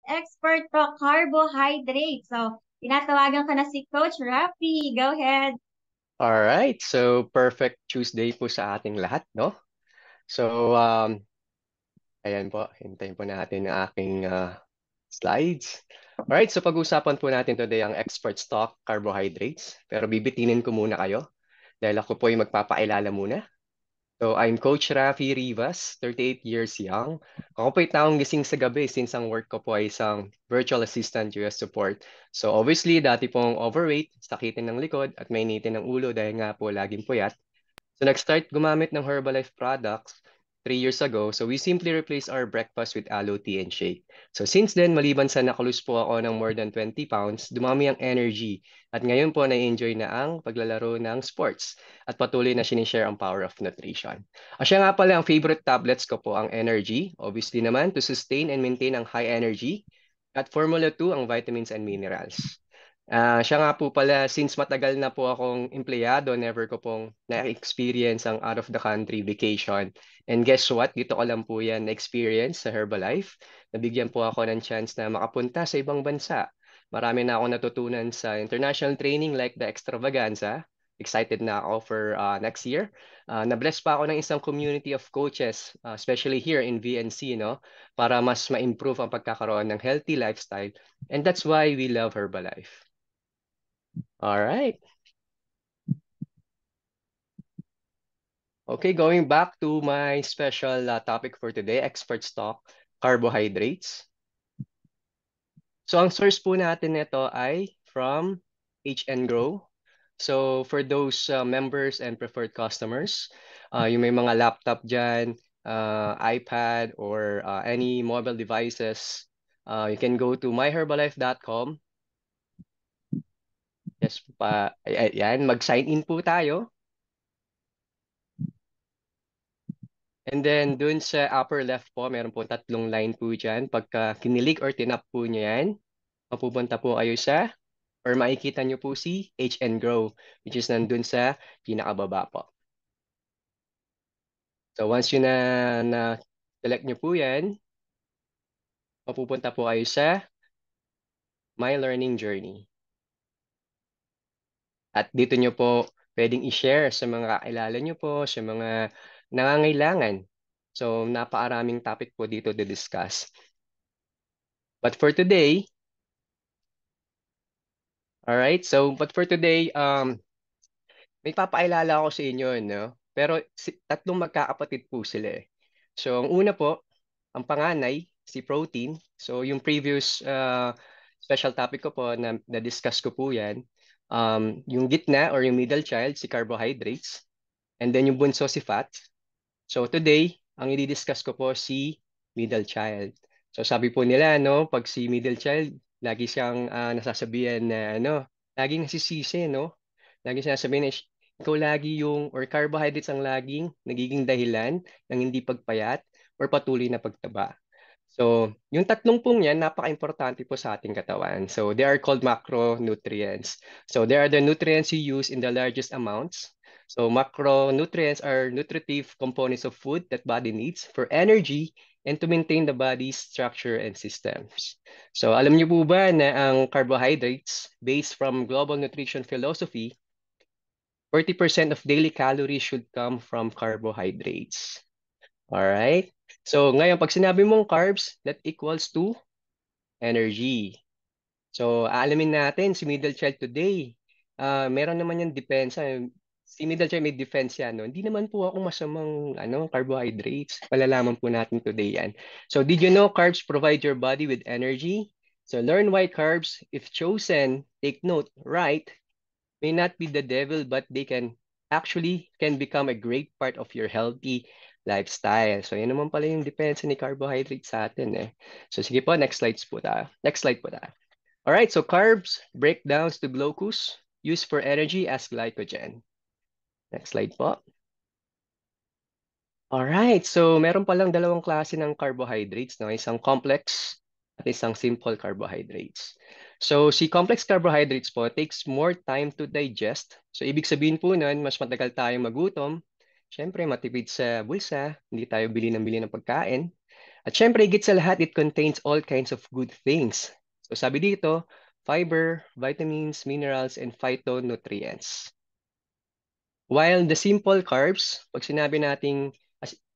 expert to carbohydrates. So, tinatawagan ko na si Coach Rafi. Go ahead. Alright, so perfect Tuesday po sa ating lahat, no? So, ayan po, hintayin po natin ang aking slides. Alright, so pag-usapan po natin today ang expert stock carbohydrates. Pero bibitinin ko muna kayo dahil ako po ay magpapakilala muna. So, I'm Coach Rafi Rivas, 38 years young. Ako po ay taong gising sa gabi since ang work ko po ay isang virtual assistant US support. So, obviously, dati pong overweight, sakitin ng likod at mainitin ng ulo dahil nga po laging puyat. So nag-start gumamit ng Herbalife products 3 years ago. So we simply replace our breakfast with aloe tea and shake. So since then, maliban sa nakalus po ako ng more than 20 pounds, dumami ang energy. At ngayon po na-enjoy na ang paglalaro ng sports. At patuloy na sinishare ang power of nutrition. Siya nga pala, ang favorite tablets ko po ang energy. Obviously naman, to sustain and maintain ang high energy. At Formula 2, ang vitamins and minerals. Siya nga po pala, since matagal na po akong empleyado, never ko pong na-experience ang out of the country vacation. And guess what? Dito ko lang po yan na-experience sa Herbalife. Nabigyan po ako ng chance na makapunta sa ibang bansa. Marami na akong natutunan sa international training like the Extravaganza. Excited na ako for next year. Na-bless pa ako ng isang community of coaches, especially here in VNC, no? Para mas ma-improve ang pagkakaroon ng healthy lifestyle. And that's why we love Herbalife. All right. Okay, going back to my special topic for today, expert stock, carbohydrates. So ang source po natin nito ay from HN Grow. So for those members and preferred customers, yung may mga laptop dyan, iPad, or any mobile devices, you can go to myherbalife.com. Yes, yan, mag-sign in po tayo. And then dun sa upper left po, meron po tatlong line po dyan. Pagka kinilig or tinap po nyo yan, mapupunta po kayo sa, or makikita nyo po si HN Grow, which is nandun sa pinakababa po. So once yun na select nyo po yan, mapupunta po kayo sa My Learning Journey. At dito nyo po pwedeng i-share sa mga kakilala nyo po, sa mga nangangailangan. So napakaraming topic po dito to discuss. But for today, alright, so but for today, may papakilala ako sa inyo, no? Pero tatlong magkakapatid po sila eh. So, ang una po, ang panganay, si protein. So, yung previous special topic ko po na-discuss ko po yan. Yung gitna or yung middle child, si carbohydrates. And then yung bunso, si fat. So, today, ang i-discuss ko po si middle child. So, sabi po nila, no, pag si middle child, lagi siyang nasasabihan na, laging nasisisi, no? Lagi sinasabihin na ikaw lagi yung, or carbohydrates ang laging nagiging dahilan ng hindi pagpayat or patuloy na pagtaba. So, yung tatlong pong yan, napaka-importante po sa ating katawan. So, they are called macronutrients. So, they are the nutrients you use in the largest amounts. So, macronutrients are nutritive components of food that body needs for energy and to maintain the body's structure and systems. So, alam niyo po ba na ang carbohydrates, based from global nutrition philosophy, 40% of daily calories should come from carbohydrates. All right? So, ngayon, pag sinabi mong carbs, that equals to energy. So, aalamin natin si middle child today. Meron naman yung defense. Si middle child may defense yan. No? Hindi naman po ako masamang carbohydrates. Palalaman po natin today yan. So, did you know carbs provide your body with energy? So, learn why carbs, if chosen, take note, right, may not be the devil, but they can become a great part of your healthy lifestyle. So, yun naman pala yung depensa ni carbohydrates sa atin eh. So, sige po, next slides po tayo. Next slide po tayo. Alright, so carbs break down to glucose used for energy as glycogen. Next slide po. Alright, so meron palang dalawang klase ng carbohydrates, no? Isang complex at isang simple carbohydrates. So si complex carbohydrates po takes more time to digest. So ibig sabihin po nun, mas matagal tayong magutom. Siyempre, matipid sa bulsa, hindi tayo bili ng pagkain. At syempre, higit sa lahat, it contains all kinds of good things. So sabi dito, fiber, vitamins, minerals, and phytonutrients. While the simple carbs, pag sinabi nating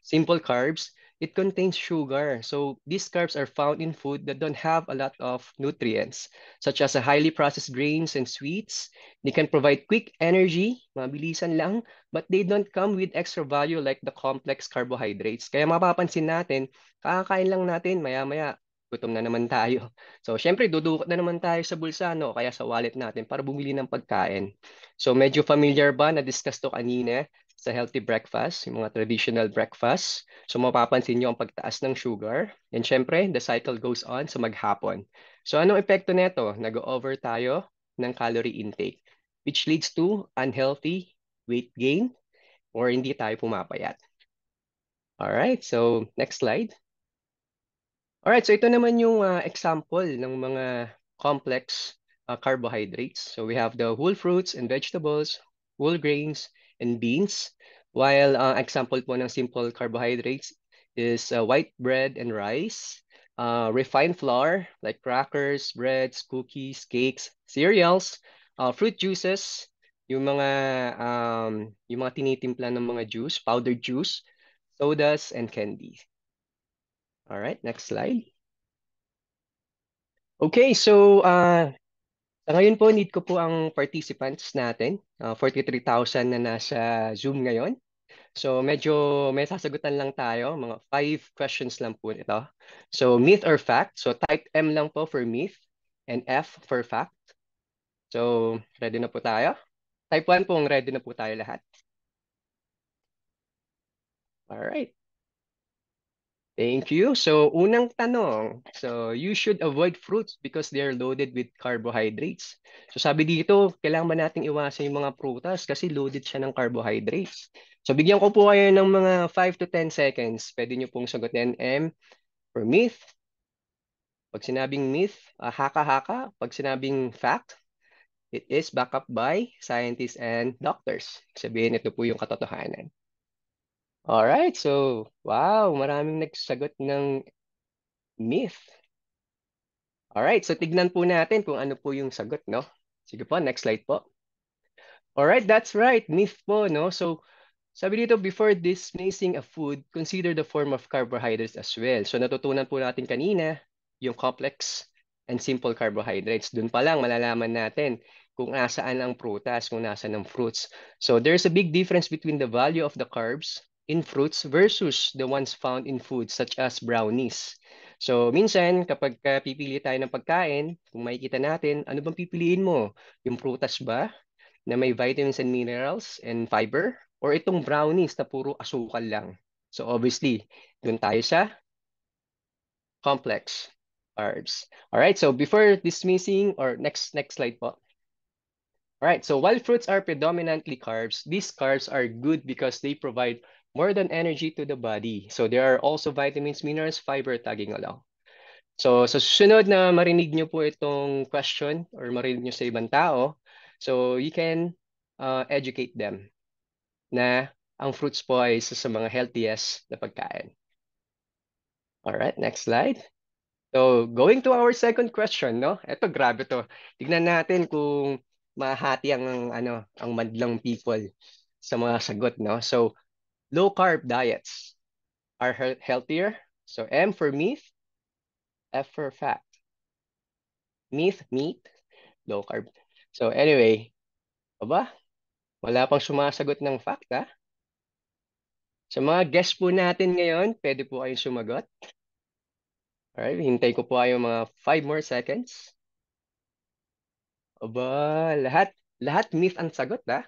simple carbs, it contains sugar. So these carbs are found in food that don't have a lot of nutrients, such as highly processed grains and sweets. They can provide quick energy, mabilisan lang, but they don't come with extra value like the complex carbohydrates. Kaya mapapansin natin, kakakain lang natin, maya-maya, gutom na naman tayo. So, syempre, dudukot na naman tayo sa bulsa, no? Kaya sa wallet natin para bumili ng pagkain. So medyo familiar ba na-discuss to kanina sa healthy breakfast, yung mga traditional breakfast. So mapapansin nyo ang pagtaas ng sugar. And syempre, the cycle goes on sa maghapon. So anong epekto nito? Nag-over tayo ng calorie intake, which leads to unhealthy weight gain or hindi tayo pumapayat. Alright, so next slide. Alright, so ito naman yung example ng mga complex carbohydrates. So we have the whole fruits and vegetables, whole grains, and beans. While example po ng simple carbohydrates is white bread and rice, refined flour like crackers, breads, cookies, cakes, cereals, fruit juices, yung mga tinitimpla ng mga juice, powdered juice, sodas, and candy. All right, next slide. Okay, so sa ngayon po, need ko po ang participants natin. 43,000 na nasa Zoom ngayon. So medyo may sasagutan lang tayo, mga 5 questions lang po ito. So myth or fact? So type M lang po for myth and F for fact. So ready na po tayo? Type 1 po, ready na po tayo lahat. All right. Thank you. So, unang tanong. So, you should avoid fruits because they are loaded with carbohydrates. So, sabi dito, kailangan ba nating iwasan yung mga prutas kasi loaded siya ng carbohydrates. So, bigyan ko po kayo ng mga 5 to 10 seconds. Pwede nyo pong sagutin M for myth. Pag sinabing myth, haka-haka. Pag sinabing fact, it is backed up by scientists and doctors. Sabihin, ito po yung katotohanan. Alright, so, wow, maraming nagsagot ng myth. Alright, so tignan po natin kung ano po yung sagot, no? Sige po, next slide po. Alright, that's right, myth po, no? So, sabi dito, before dismissing a food, consider the form of carbohydrates as well. So, natutunan po natin kanina, yung complex and simple carbohydrates. Doon pa lang, malalaman natin kung nasaan ang prutas, kung nasaan ang fruits. So, there's a big difference between the value of the carbs in fruits versus the ones found in foods such as brownies. So, minsan, kapag pipili tayo ng pagkain, kung makikita natin, ano bang pipiliin mo? Yung prutas ba na may vitamins and minerals and fiber? Or itong brownies na puro asukal lang? So, obviously, dun tayo sa complex carbs. All right, so before dismissing, or next slide po. All right, so while fruits are predominantly carbs, these carbs are good because they provide more than energy to the body. So there are also vitamins, minerals, fiber tagging along. So sa susunod na marinig nyo po itong question or marinig nyo sa ibang tao, so you can educate them na ang fruits po ay isa sa mga healthiest na pagkain. Alright, next slide. So, going to our second question, no? Ito, grabe to. Tignan natin kung mahati ang madlang people sa mga sagot, no? So, low carb diets are healthier. So, M for meat, F for fat. Meat, low carb. So, anyway, aba, wala pang sumasagot ng fact, ha? Sa mga guest po natin ngayon, pwede po kayong sumagot. Alright, hintay ko po kayo mga 5 more seconds. Aba, lahat myth ang sagot, ha?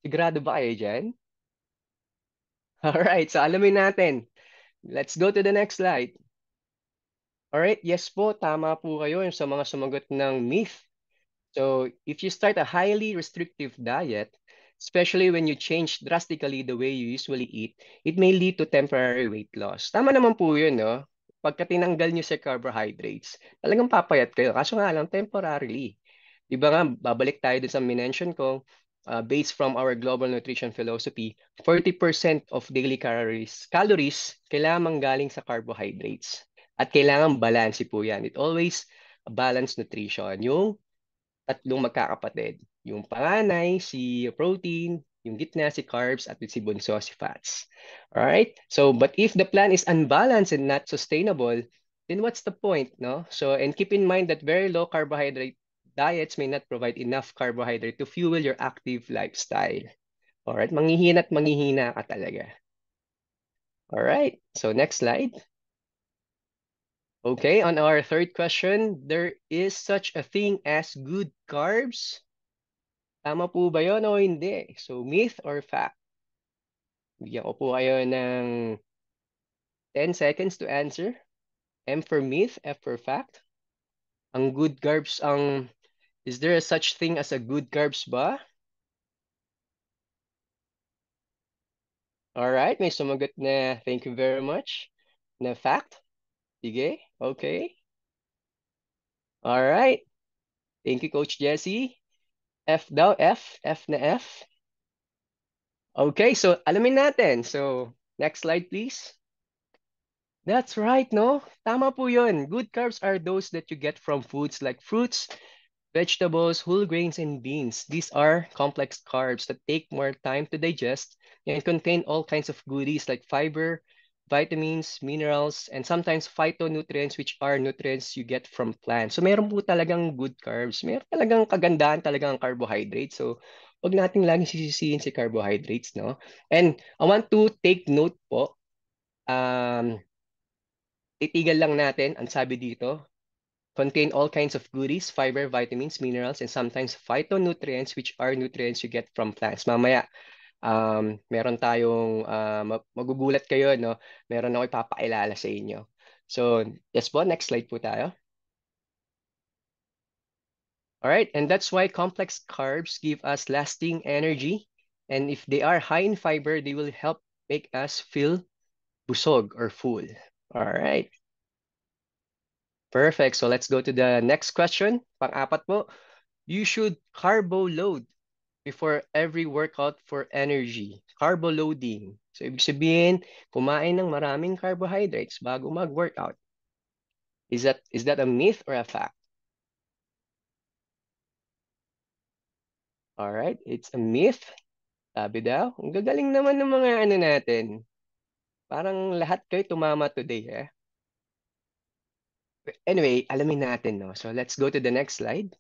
Sigurado ba kayo dyan? Alright, so alamin natin. Let's go to the next slide. Alright, yes po, tama po kayo sa mga sumagot ng myth. So, if you start a highly restrictive diet, especially when you change drastically the way you usually eat, it may lead to temporary weight loss. Tama naman po yun, no? Pagka tinanggal nyo sa carbohydrates, talagang papayat kayo. Kaso nga lang, temporarily. Di ba nga, babalik tayo dun sa minention ko, based from our global nutrition philosophy, 40% of daily calories kailangan manggaling sa carbohydrates. At kailangan balance po yan. It always balanced nutrition. Yung tatlong magkakapatid. Yung panganay, si protein, yung gitna, si carbs, at si bunso, si fats. Alright? So, but if the plan is unbalanced and not sustainable, then what's the point, no? So, and keep in mind that very low carbohydrate diets may not provide enough carbohydrate to fuel your active lifestyle. Alright? Manghihina at manghihina ka talaga. Alright? So, next slide. Okay, on our third question, there is such a thing as good carbs. Tama po ba yun o hindi? So, myth or fact? Bigyan ko po kayo ng 10 seconds to answer. M for myth, F for fact. Ang good carbs, is there a such thing as a good carbs ba? Alright, may sumagot na thank you very much. Na fact? Sige, okay. Alright, thank you Coach Jesse. F daw, F na F. Okay, so alamin natin. So, next slide please. That's right, no? Tama po yun. Good carbs are those that you get from foods like fruits, vegetables, whole grains, and beans. These are complex carbs that take more time to digest and contain all kinds of goodies like fiber, vitamins, minerals, and sometimes phytonutrients, which are nutrients you get from plants. So meron po talagang good carbs. Meron talagang kagandahan talagang carbohydrates. So wag nating laging sisisihin si carbohydrates, no? And I want to take note po, um, titigan lang natin, ang sabi dito, contain all kinds of goodies, fiber, vitamins, minerals, and sometimes phytonutrients, which are nutrients you get from plants. Mamaya, meron tayong, magugulat kayo, no? Meron ako ipapakilala sa inyo. So, yes po, next slide po tayo. All right, and that's why complex carbs give us lasting energy. And if they are high in fiber, they will help make us feel busog or full. All right. Perfect. So let's go to the next question. Pang-apat po. You should carbo load before every workout for energy. Carbo loading. So ibig sabihin, kumain ng maraming carbohydrates bago mag-workout. Is that a myth or a fact? All right, it's a myth. Sabi daw, ang gagaling naman ng mga ano natin. Parang lahat kayo tumama today, eh. Anyway, alamin natin, no? So let's go to the next slide.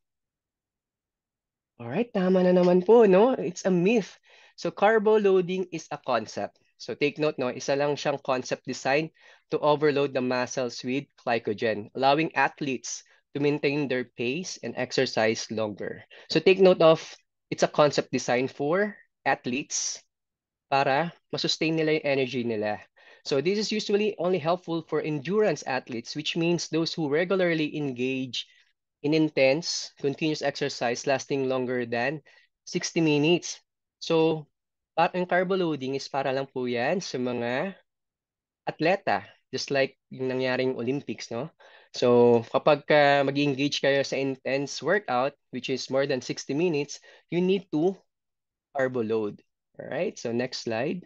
Alright, tama na naman po, no? It's a myth. So carbo loading is a concept. So take note, no? Isa lang siyang concept designed to overload the muscles with glycogen, allowing athletes to maintain their pace and exercise longer. So take note of, it's a concept designed for athletes para masustain nila yung energy nila. So this is usually only helpful for endurance athletes, which means those who regularly engage in intense, continuous exercise lasting longer than 60 minutes. So, parang carbo loading is para lang po yan sa mga atleta, just like yung nangyaring Olympics, no? So, kapag mag-engage kayo sa intense workout, which is more than 60 minutes, you need to carbo load. All right, so next slide.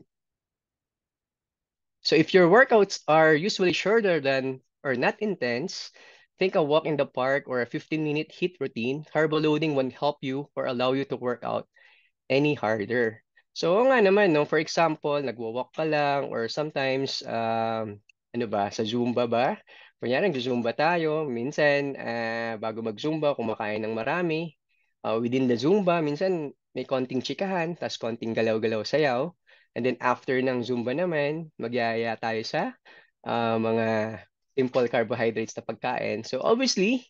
So if your workouts are usually shorter than or not intense, think a walk in the park or a 15-minute HIIT routine. Carbo loading won't help you or allow you to work out any harder. So oo nga naman, no? For example, nagwo-walk ka lang or sometimes, ano ba, sa Zumba ba? Kunyari, nag-Zumba tayo. Minsan, bago mag-Zumba, kumakain ng marami. Within the Zumba, minsan may konting chikahan, tas konting galaw-galaw sayaw. And then after ng Zumba naman, magyaya tayo sa mga simple carbohydrates na pagkain. So obviously,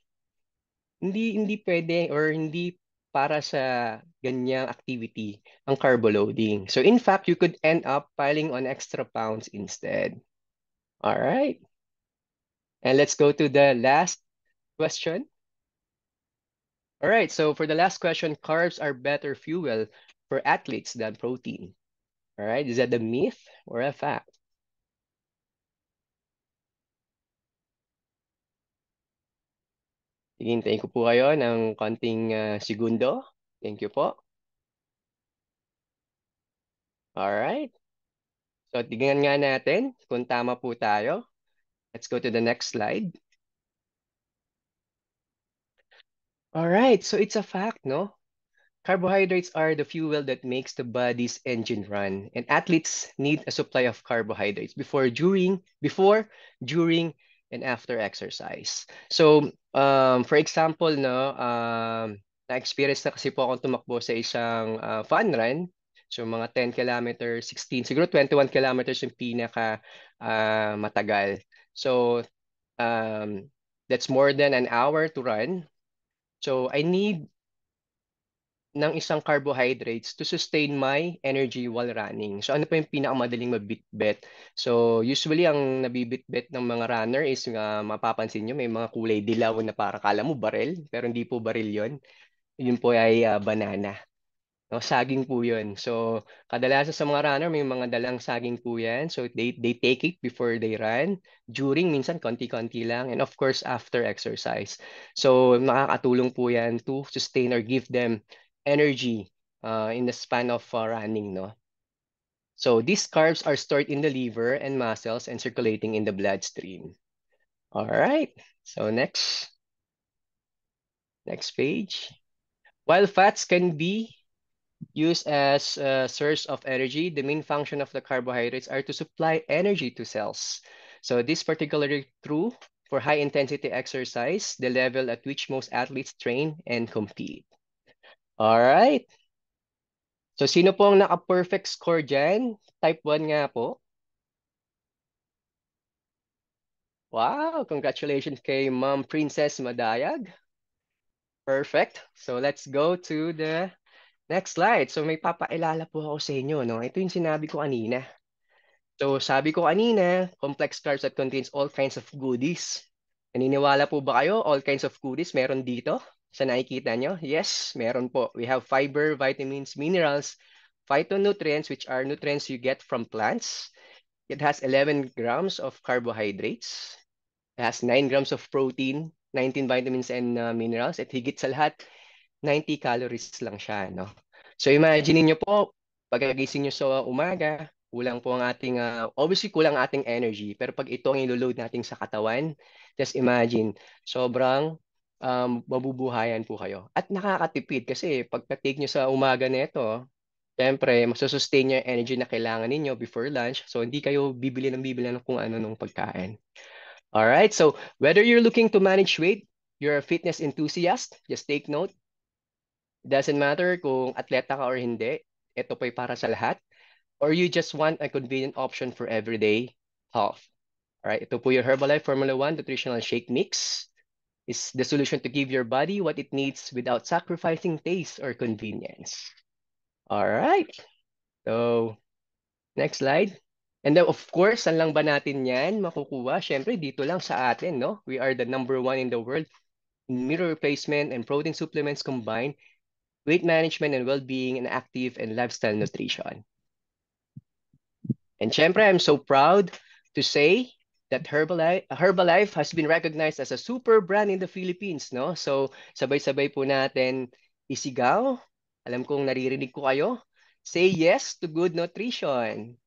hindi pwede or hindi para sa ganyang activity ang carbo loading. So in fact, you could end up piling on extra pounds instead. All right. And let's go to the last question. All right, so for the last question, carbs are better fuel for athletes than protein. All right, is that a myth or a fact? Hihintayin ko po kayo ng konting segundo. Thank you po. Alright. So, tingnan nga natin kung tama po tayo. Let's go to the next slide. Alright, so it's a fact, no? Carbohydrates are the fuel that makes the body's engine run, and athletes need a supply of carbohydrates during, and after exercise. So, for example, no, na-experience na kasi po akong tumakbo sa isang fun run. So, mga 10 kilometers, 16, siguro 21 kilometers yung pinaka matagal. So, um, that's more than an hour to run. So, I need ng isang carbohydrates to sustain my energy while running. So ano pa yung pinakamadaling mabitbit? So usually ang nabibitbit ng mga runner is mapapansin nyo may mga kulay dilaw na para kala mo baril, pero hindi po baril yon. Yun po ay banana. No, saging po yun. So, kadalasan sa mga runner, may mga dalang saging po yan. So, they take it before they run. During, minsan, konti-konti lang. And of course, after exercise. So, makakatulong po yan to sustain or give them energy in the span of running, no? So, these carbs are stored in the liver and muscles and circulating in the bloodstream. All right. So, next page. While fats can be used as a source of energy, the main function of the carbohydrates are to supply energy to cells. So this particularly true for high intensity exercise, the level at which most athletes train and compete. All right. So sino po ang naka-perfect score dyan? Type 1 nga po. Wow, congratulations kay Ma'am Princess Madayag. Perfect. So let's go to the next slide. So may papailala po ako sa inyo, no? Ito yung sinabi ko kanina. So sabi ko kanina, complex carbs that contains all kinds of goodies. Naniniwala po ba kayo? All kinds of goodies meron dito sa nakikita nyo? Yes, meron po. We have fiber, vitamins, minerals, phytonutrients, which are nutrients you get from plants. It has 11 grams of carbohydrates. It has 9 grams of protein, 19 vitamins and minerals. At higit sa lahat, 90 calories lang siya, no? So imagine niyo po, pagkagising niyo sa umaga, kulang po ang ating, obviously kulang ang ating energy, pero pag ito ang ilo-load natin sa katawan, just imagine, sobrang mabubuhayan po kayo. At nakakatipid kasi pagka-take niyo sa umaga nito, syempre, masusustain niyo yung energy na kailangan ninyo before lunch, so hindi kayo bibili ng kung ano nung pagkain. All right, so whether you're looking to manage weight, you're a fitness enthusiast, just take note, doesn't matter kung atleta ka or hindi, ito po'y para sa lahat. Or you just want a convenient option for everyday health. Alright, ito po yung Herbalife Formula 1 Nutritional Shake Mix. Is the solution to give your body what it needs without sacrificing taste or convenience. Alright, so next slide. And then of course, saan lang ba natin yan makukuha? Siyempre, dito lang sa atin, no? We are the number one in the world in meal replacement and protein supplements combined, weight management and well-being, and active and lifestyle nutrition. And syempre, I'm so proud to say that Herbalife has been recognized as a super brand in the Philippines, no? So, sabay-sabay po natin isigaw. Alam kong naririnig ko kayo. Say yes to good nutrition.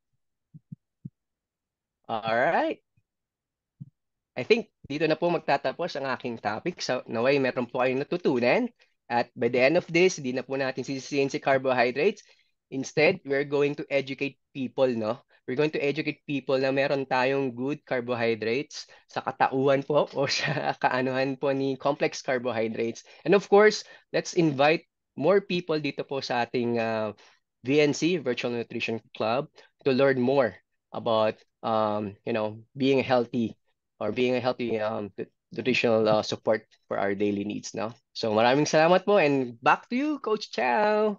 All right. I think dito na po magtatapos ang aking topic. So, naway meron po kayong natutunan. At by the end of this, di na po natin sisisihin si carbohydrates. Instead, we're going to educate people, no? We're going to educate people na meron tayong good carbohydrates sa katauhan po o sa kaanuhan po ni complex carbohydrates. And of course, let's invite more people dito po sa ating VNC, Virtual Nutrition Club, to learn more about, being healthy or being a healthy nutritional support for our daily needs, no? So maraming salamat po and back to you, Coach Chow.